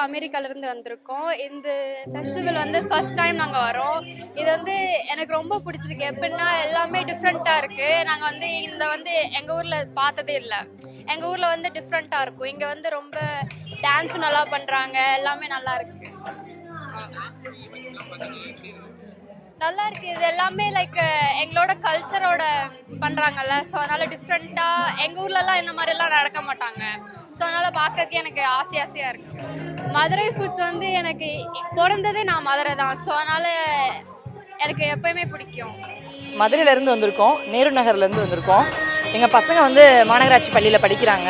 அமெரிக்காலேருந்து வந்திருக்கோம். இந்த ஃபெஸ்டிவல் வந்து ஃபர்ஸ்ட் டைம் நாங்கள் வரோம். இது வந்து எனக்கு ரொம்ப பிடிச்சிருக்கு. எப்படின்னா எல்லாமே டிஃப்ரெண்ட்டாக இருக்குது. நாங்கள் வந்து எங்கள் ஊரில் பார்த்ததே இல்லை. எங்கள் ஊரில் வந்து டிஃப்ரெண்ட்டாக இருக்கும். இங்கே வந்து ரொம்ப டான்ஸ் நல்லா பண்ணுறாங்க. எல்லாமே நல்லா இருக்கு. நல்லா இருக்கு. இது எல்லாமே லைக் எங்களோட கல்ச்சரோட பண்றாங்கல்ல. ஸோ அதனால டிஃப்ரெண்டா எங்க ஊர்லலாம் இந்த மாதிரி எல்லாம் நடக்க மாட்டாங்க. ஸோ அதனால பார்க்கறதுக்கு எனக்கு ஆசையா இருக்கு. மதுரை ஃபுட்ஸ் வந்து எனக்கு பிறந்ததே நான் மதுரை தான். ஸோ அதனால எனக்கு எப்பயுமே பிடிக்கும். மதுரையிலேருந்து வந்திருக்கோம், நேரு நகர்லேருந்து வந்திருக்கோம். எங்கள் பசங்க வந்து மாநகராட்சி பள்ளியில் படிக்கிறாங்க.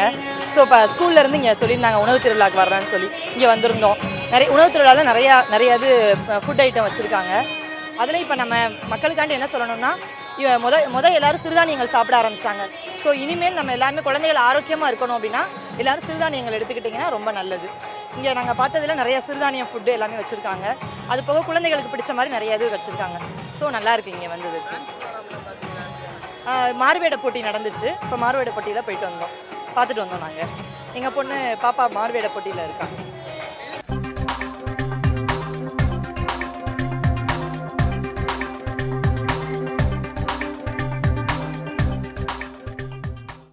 ஸோ இப்போ ஸ்கூல்லேருந்து இங்கே சொல்லியிருந்தாங்க உணவு திருவிழாவுக்கு வர்றேன்னு சொல்லி இங்கே வந்திருந்தோம். நிறைய உணவு திருவிழாவில் நிறைய இது ஃபுட் ஐட்டம் வச்சுருக்காங்க. அதில் இப்போ நம்ம மக்களுக்காண்டி என்ன சொல்லணும்னா, எல்லாரும் சிறுதானியங்கள் சாப்பிட ஆரம்பிச்சாங்க. ஸோ இனிமேல் நம்ம எல்லாருமே குழந்தைகள் ஆரோக்கியமாக இருக்கணும் அப்படின்னா எல்லாரும் சிறுதானியங்கள் எடுத்துக்கிட்டிங்கன்னா ரொம்ப நல்லது. இங்கே நாங்கள் பார்த்ததில் நிறைய சிறுதானியம் ஃபுட்டு எல்லாமே வச்சுருக்காங்க. அது போக குழந்தைகளுக்கு பிடிச்ச மாதிரி நிறைய இது வச்சுருக்காங்க. ஸோ நல்லா இருக்கு இங்கே வந்தது. மாறுவேட போட்டி நடந்துச்சு. இப்போ மாறுவேட போட்டியில் போயிட்டு வந்தோம், பார்த்துட்டு வந்தோம். நாங்கள் எங்கள் பொண்ணு பாப்பா மாறுவேட போட்டியில் இருக்காங்க.